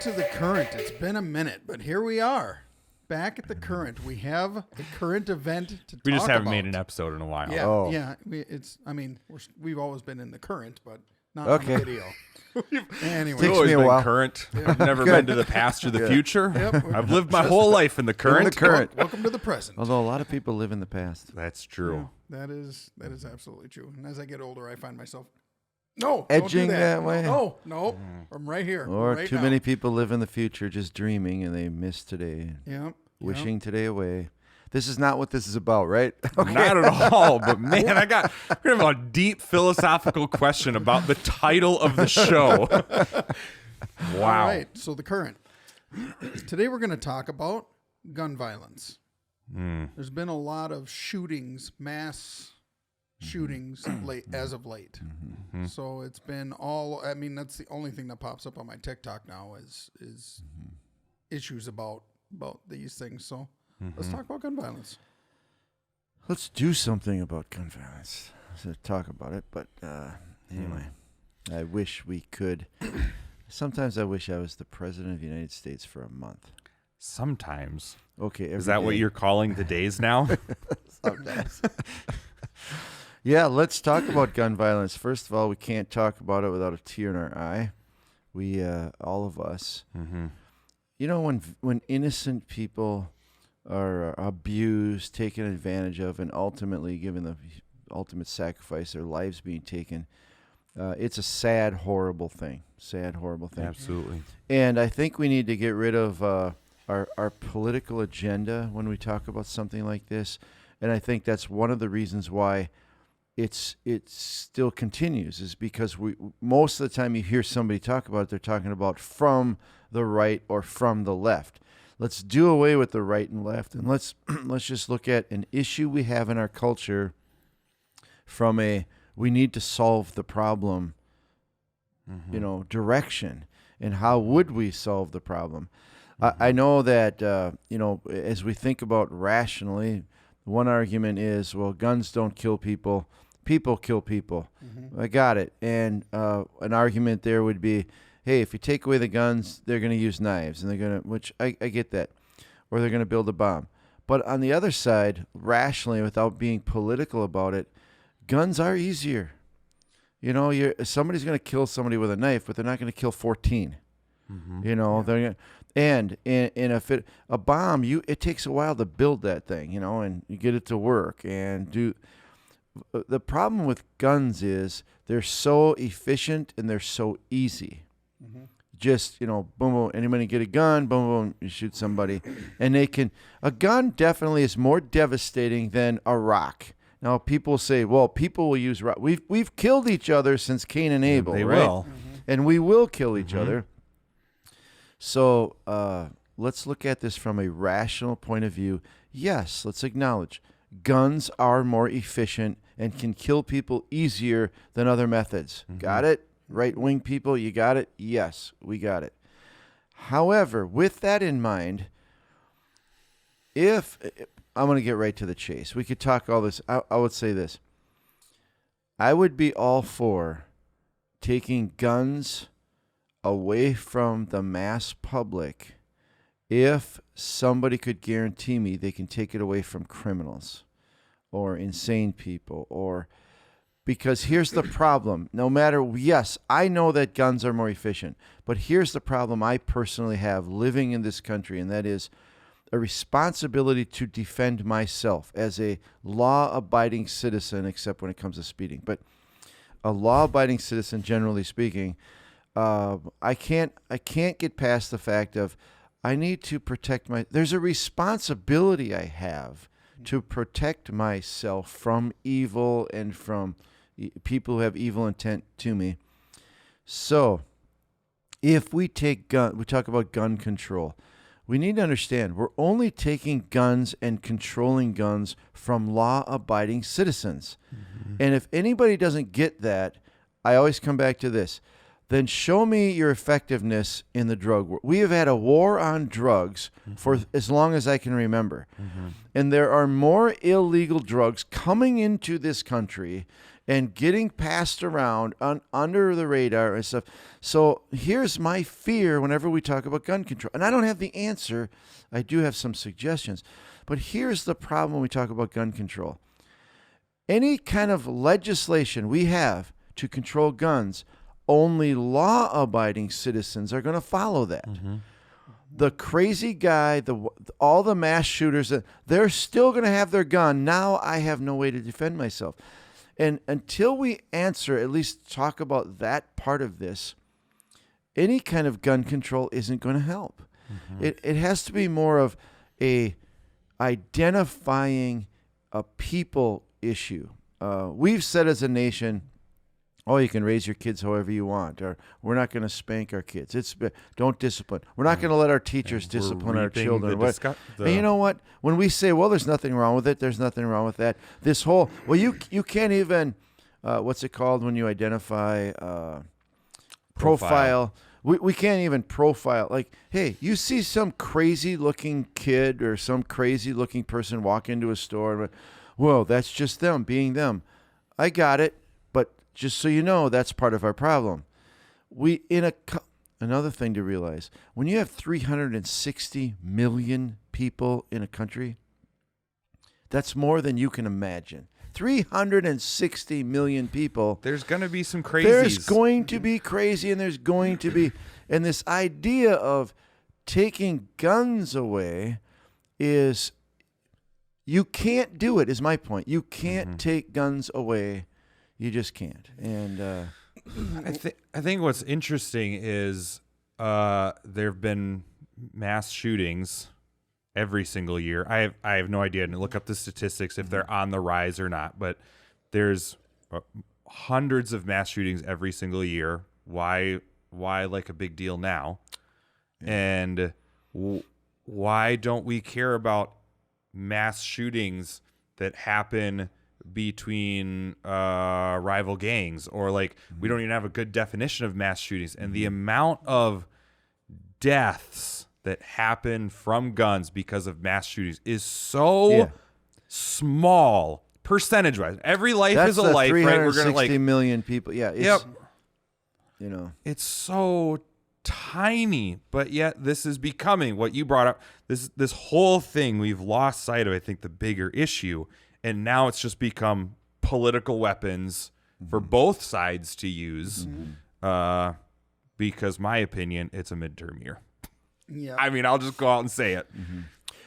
back to the Current. It's been a minute, but here we are. Back at the Current. We have a current event to talk about. We just haven't made an episode in a while. Yeah, yeah. We've always been in the Current, but not on the video. Anyway. We've always me a been while. current. I've never been to the past or the future. Yep. I've lived my whole life in the current. In the current. Welcome to the present. Although a lot of people live in the past. That's true. Yeah, that is absolutely true. And as I get older, I find myself don't Edging do that way? No, I'm right here. Or right too now. many people live in the future just dreaming and they miss today. Yeah. Wishing today away. This is not what this is about, right? Not at all. But man, we're gonna have a deep philosophical question about the title of the show. Wow. All right. So the Current. Today we're going to talk about gun violence. There's been a lot of shootings, mass shootings as of late. So it's been that's the only thing that pops up on my TikTok now is issues about these things. So let's talk about gun violence. Let's do something about gun violence. Let's talk about it. But anyway, I wish we could. Sometimes I wish I was the president of the United States for a month. Sometimes. Okay. Is that what you're calling the days now? Sometimes. Yeah, let's talk about gun violence. First of all, we can't talk about it without a tear in our eye. We, all of us. You know, when innocent people are abused, taken advantage of, and ultimately given the ultimate sacrifice, their lives being taken, it's a sad, horrible thing. Sad, horrible thing. Absolutely. And I think we need to get rid of our political agenda when we talk about something like this. And I think that's one of the reasons why it still continues, is because most of the time you hear somebody talk about it, they're talking about from the right or from the left. Let's do away with the right and left, and let's just look at an issue we have in our culture from we need to solve the problem, direction, and how would we solve the problem? I know that as we think about rationally, one argument is, well, guns don't kill people. People kill people. I got it. And an argument there would be, hey, if you take away the guns, they're going to use knives, and they're going to, which I get that, or they're going to build a bomb. But on the other side, rationally, without being political about it, guns are easier. You know, somebody's going to kill somebody with a knife, but they're not going to kill 14. They're gonna, and a bomb, it takes a while to build that thing, and you get it to work and do. The problem with guns is they're so efficient and they're so easy. Just, boom, boom, anybody get a gun, boom, boom, you shoot somebody. And a gun definitely is more devastating than a rock. Now, people say, well, people will use rock. We've killed each other since Cain and Abel, they right? will. And we will kill each other. So let's look at this from a rational point of view. Yes, let's acknowledge guns are more efficient and can kill people easier than other methods. Got it? Right-wing people, you got it? Yes, we got it. However, with that in mind, I'm going to get right to the chase. We could talk all this. I would say this. I would be all for taking guns away from the mass public if somebody could guarantee me they can take it away from criminals or insane people, because here's the problem. Yes, I know that guns are more efficient, but here's the problem I personally have living in this country, and that is a responsibility to defend myself as a law-abiding citizen, except when it comes to speeding. But a law-abiding citizen, generally speaking, I can't get past the fact of I need to protect there's a responsibility I have to protect myself from evil and from people who have evil intent to me. So if we talk about gun control, we need to understand we're only taking guns and controlling guns from law-abiding citizens. And if anybody doesn't get that, I always come back to this. then show me your effectiveness in the drug war. We have had a war on drugs for as long as I can remember. And there are more illegal drugs coming into this country and getting passed around under the radar and stuff. So here's my fear whenever we talk about gun control. And I don't have the answer. I do have some suggestions. But here's the problem when we talk about gun control. Any kind of legislation we have to control guns, only law-abiding citizens are going to follow that. The crazy guy, all the mass shooters, they're still going to have their gun. Now I have no way to defend myself. And until we answer, at least talk about that part of this, any kind of gun control isn't going to help. It has to be more of a identifying a people issue. We've said as a nation, oh, you can raise your kids however you want, or we're not going to spank our kids. Don't discipline. We're not going to let our teachers discipline our children. And you know what? When we say, well, there's nothing wrong with it, there's nothing wrong with that. This whole, well, you can't even, what's it called when you identify, profile. We can't even profile. Like, hey, you see some crazy looking kid or some crazy looking person walk into a store, and, whoa, that's just them being them. I got it, but just so you know, that's part of our problem. Another thing to realize, when you have 360 million people in a country, that's more than you can imagine. 360 million people. There's going to be some crazies. There's going to be crazy, and there's going to be, and this idea of taking guns away is, you can't do it, is my point. You can't take guns away. You just can't. And I think what's interesting is there have been mass shootings every single year. I have no idea. I didn't look up the statistics if they're on the rise or not, but there's hundreds of mass shootings every single year. Why like a big deal now? Yeah. And why don't we care about mass shootings that happen between rival gangs, or like we don't even have a good definition of mass shootings, and the amount of deaths that happen from guns because of mass shootings is so small percentage wise. Every life is a life, right? We're gonna 60 million people. Yeah. It's, it's so tiny, but yet this is becoming what you brought up. This whole thing, we've lost sight of, I think, the bigger issue, and now it's just become political weapons for both sides to use. Because my opinion, it's a midterm year. Yeah, I mean, I'll just go out and say it.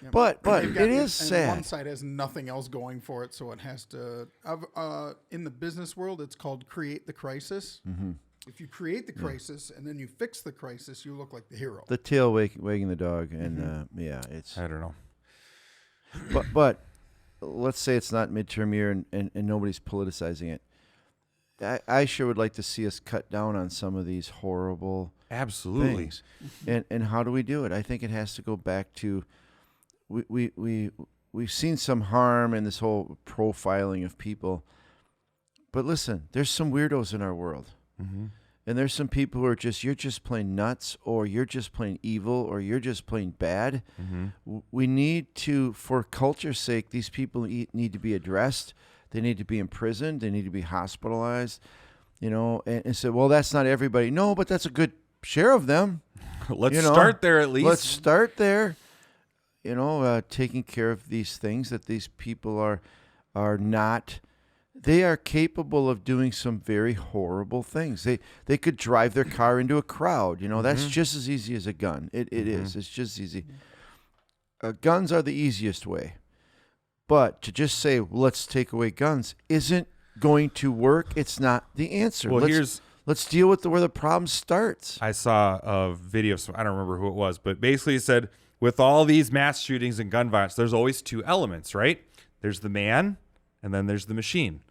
Yeah, but it is sad. One side has nothing else going for it, so it has to. In the business world, it's called create the crisis. If you create the crisis and then you fix the crisis, you look like the hero. The tail wagging the dog, and it's. I don't know. But let's say it's not midterm year and nobody's politicizing it. I sure would like to see us cut down on some of these horrible things. And how do we do it? I think it has to go back to we've seen some harm in this whole profiling of people. But listen, there's some weirdos in our world. And there's some people who are you're just plain nuts, or you're just plain evil, or you're just plain bad. We need to, for culture's sake, these people need to be addressed. They need to be imprisoned. They need to be hospitalized, and say, well, that's not everybody. No, but that's a good share of them. Let's start there at least. Let's start there, taking care of these things that these people are not. They are capable of doing some very horrible things. They could drive their car into a crowd. That's just as easy as a gun. It is. It's just easy. Guns are the easiest way. But to just say, let's take away guns isn't going to work. It's not the answer. Well, let's deal with where the problem starts. I saw a video, I don't remember who it was, but basically it said, with all these mass shootings and gun violence, there's always two elements, right? There's the man, and then there's the machine.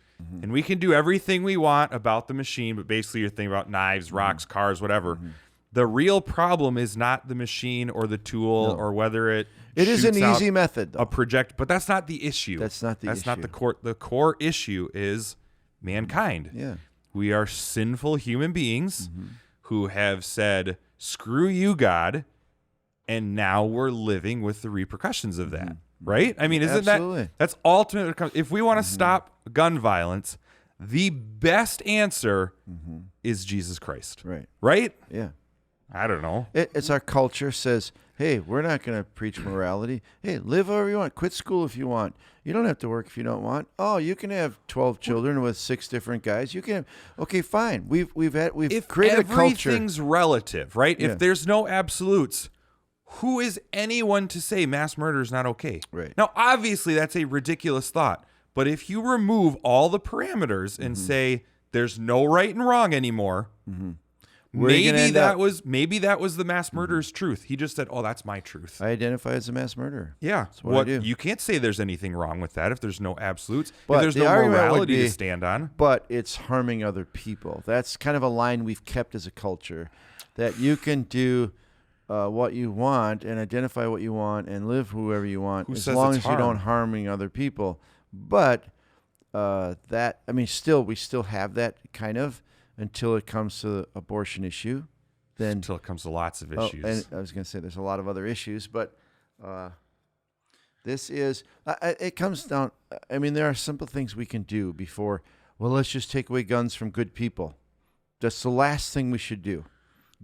And we can do everything we want about the machine, but basically you're thinking about knives, rocks, cars, whatever. The real problem is not the machine or the tool or whether it is an easy method, though. A project, but that's not the issue. That's not the core. The core issue is mankind. Yeah. We are sinful human beings who have said, screw you, God, and now we're living with the repercussions of that, right? I mean, isn't Absolutely. that's ultimate? If we want to stop gun violence, the best answer is Jesus Christ, Right. right? Yeah. I don't know. It's our culture says, hey, we're not going to preach morality. Hey, live however you want. Quit school if you want. You don't have to work if you don't want. Oh, you can have 12 children with 6 different guys. You can have, okay, fine. We've If created a culture. everything's relative, right? Yeah. If there's no absolutes, who is anyone to say mass murder is not okay? Right. Now, obviously, that's a ridiculous thought. But if you remove all the parameters and say there's no right and wrong anymore, maybe that was the mass murderer's truth. He just said, "Oh, that's my truth." I identify as a mass murderer. Yeah. That's what I do. You can't say there's anything wrong with that if there's no absolutes. But if there's the no argument would morality be- to stand on. But it's harming other people. That's kind of a line we've kept as a culture, that you can do what you want and identify what you want and live whoever you want, Who as says long it's as you don't harm? harming other people. But we still have that kind of until it comes to the abortion issue. Then Until it comes to lots of Oh, issues. and I was going to say there's a lot of other issues, but this is it comes down. I mean, there are simple things we can do before. Well, let's just take away guns from good people. That's the last thing we should do.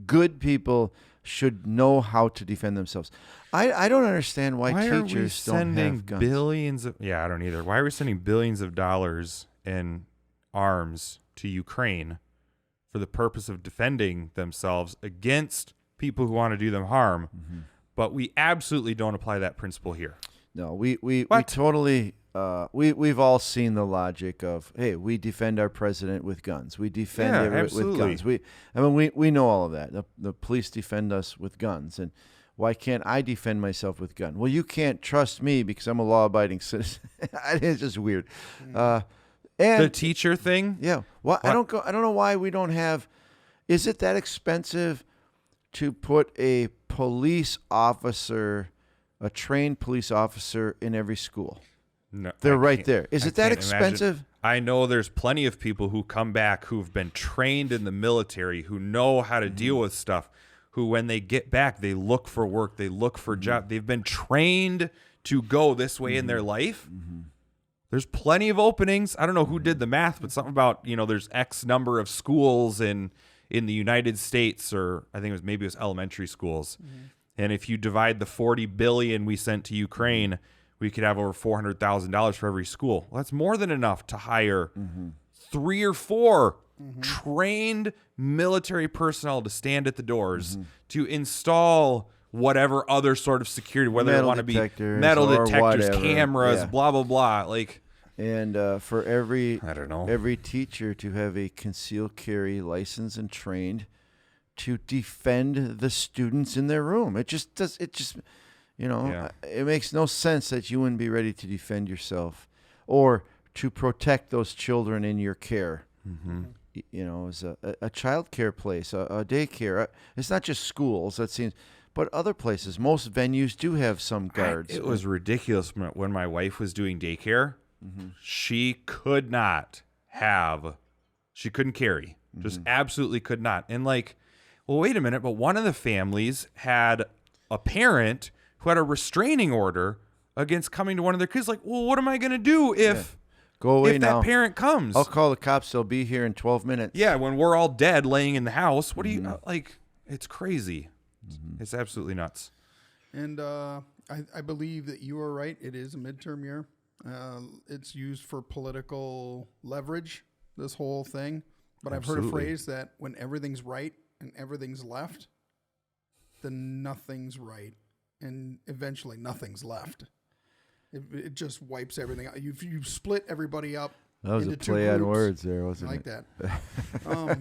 Good people should know how to defend themselves. I don't understand why are we teachers don't sending have guns. billions of I don't either. Why are we sending billions of dollars in arms to Ukraine for the purpose of defending themselves against people who want to do them harm? But we absolutely don't apply that principle here. No, we What? totally we've all seen the logic of, hey, we defend our president with guns. We defend Yeah, everyone absolutely. with guns. We know all of that. The police defend us with guns, and why can't I defend myself with gun? Well, you can't trust me because I'm a law-abiding citizen. It's just weird. And The teacher thing? yeah, well, I don't know why we don't have. Is it that expensive to put a police officer, a trained police officer, in every school? No, They're I right can't- there. Is I it that can't imagine. expensive? I know there's plenty of people who come back who've been trained in the military, who know how to deal with stuff, who when they get back, they look for work, they look for job. They've been trained to go this way in their life. There's plenty of openings. I don't know who did the math, but something about, there's X number of schools in the United States, or I think maybe it was elementary schools. And if you divide the $40 billion we sent to Ukraine, we could have over $400,000 for every school. Well, that's more than enough to hire 3 or 4 trained military personnel to stand at the doors to install whatever other sort of security, whether Metal it want to be detectors metal or detectors, whatever. cameras, Yeah. blah, blah, blah. Like, And for every I don't know. every teacher to have a concealed carry license and trained to defend the students in their room. It just does. It just, Yeah. it makes no sense that you wouldn't be ready to defend yourself or to protect those children in your care. As a child care place, a daycare. It's not just schools. That seems, but other places. Most venues do have some guards. It was ridiculous when my wife was doing daycare. She couldn't carry. Just absolutely could not. And like, well, wait a minute. But one of the families had a parent who had a restraining order against coming to one of their kids. Like, well, what am I going to do if Go away that now. parent comes? I'll call the cops. They'll be here in 12 minutes. Yeah, when we're all dead laying in the house, what do you like? It's crazy. It's absolutely nuts. And I believe that you are right. It is a midterm year. It's used for political leverage, this whole thing. But I've heard a Absolutely. phrase that when everything's right and everything's left, then nothing's right. And eventually nothing's left. It just wipes everything out. You've split everybody up. That was into a 2 play on groups. words there, I wasn't like it? that.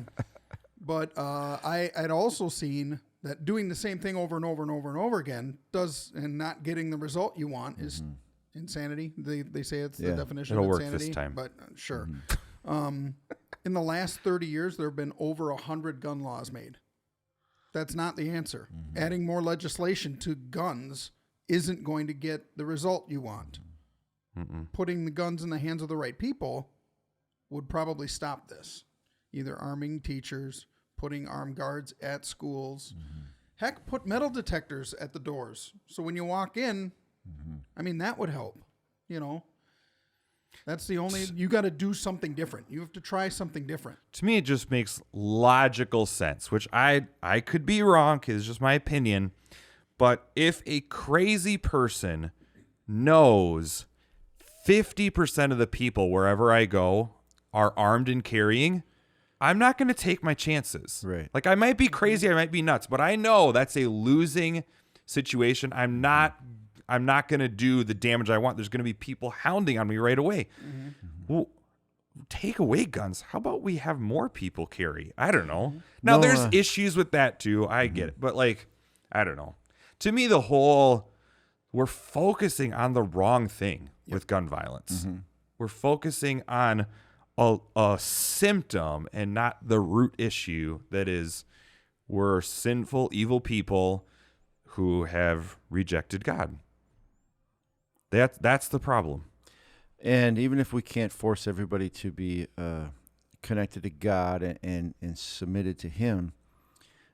But I'd also seen that doing the same thing over and over and over and over again and not getting the result you want is insanity. They say it's the Yeah. definition It'll of work insanity. this time. But sure. In the last 30 years, there have been over 100 gun laws made. That's not the answer. Adding more legislation to guns isn't going to get the result you want. Putting the guns in the hands of the right people would probably stop this. Either arming teachers, putting armed guards at schools. Heck, put metal detectors at the doors. So when you walk in, I mean, that would help, you know. That's the only, you got to do something different. You have to try something different. To me, it just makes logical sense, which I could be wrong because it's just my opinion. But if a crazy person knows 50% of the people wherever I go are armed and carrying, I'm not going to take my chances. Right. Like, I might be crazy, I might be nuts, but I know that's a losing situation. I'm not going to do the damage I want. There's going to be people hounding on me right away. Well, take away guns. How about we have more people carry? I don't know. Now, there's issues with that too. I get it. But, like, I don't know. To me, we're focusing on the wrong thing with gun violence. We're focusing on a symptom and not the root issue that is we're sinful, evil people who have rejected God. That's the problem. And even if we can't force everybody to be connected to God and submitted to Him,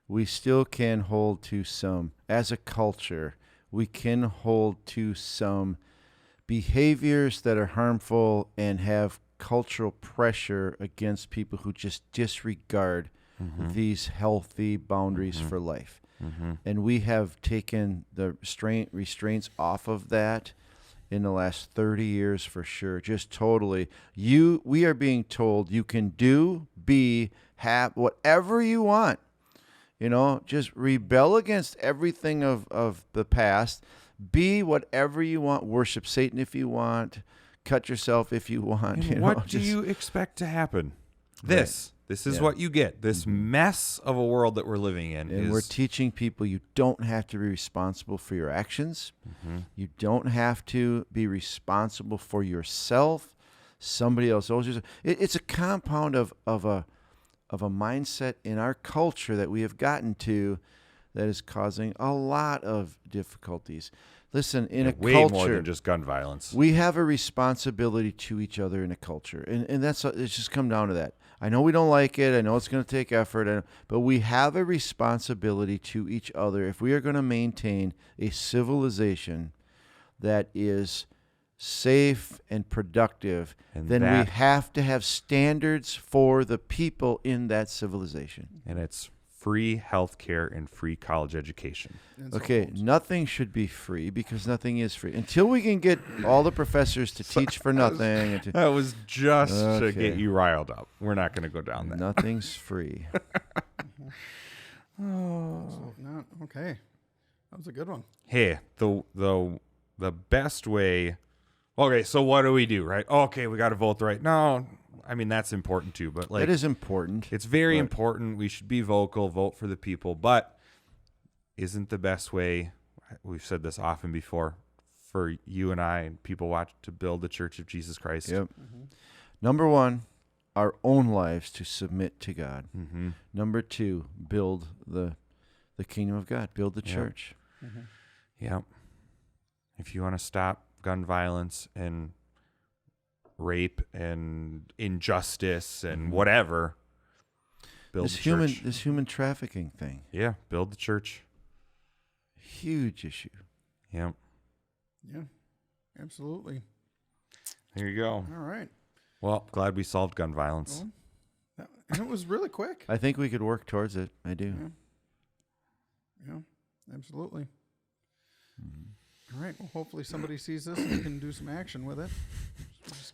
we still can hold to some, as a culture, we can hold to some behaviors that are harmful and have cultural pressure against people who just disregard these healthy boundaries for life. And we have taken the restraints off of that in the last 30 years for sure. Just totally. We are being told you can do, be, have whatever you want. You know, just rebel against everything of the past. Be whatever you want. Worship Satan if you want. Cut yourself if you want. And what do you expect to happen? This is what you get. This mess of a world that we're living in. And we're teaching people you don't have to be responsible for your actions. You don't have to be responsible for yourself. Somebody else owes you. It's a compound of a mindset in our culture that we have gotten to that is causing a lot of difficulties. Listen, in a way culture, more than just gun violence. We have a responsibility to each other in a culture, and it's just come down to that. I know we don't like it. I know it's going to take effort, but we have a responsibility to each other if we are going to maintain a civilization that is safe and productive. And then we have to have standards for the people in that civilization. And it's free health care and free college education. Okay, nothing should be free because nothing is free. Until we can get all the professors to teach for nothing. That was just to get you riled up. We're not going to go down that. Nothing's free. Okay. That was a good one. Hey, the best way. Okay, so what do we do, right? Okay, we got to vote right. No, I mean, that's important too, but like, it is important. It's very important. We should be vocal, vote for the people, but isn't the best way, we've said this often before, for you and I and people watch to build the Church of Jesus Christ? Yep. Number one, our own lives to submit to God. Number two, build the kingdom of God, build the church. Yep. If you want to stop gun violence and rape and injustice and whatever, build the church. This human trafficking thing. Yeah, build the church. Huge issue. Yep. Yeah, absolutely. There you go. All right. Well, glad we solved gun violence. And it was really quick. I think we could work towards it. I do. Yeah, absolutely. All right. Well, hopefully somebody sees this and can do some action with it.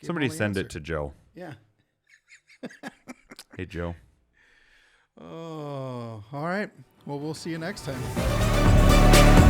Somebody send it to Joe. Yeah. Hey, Joe. Oh, all right. Well, we'll see you next time.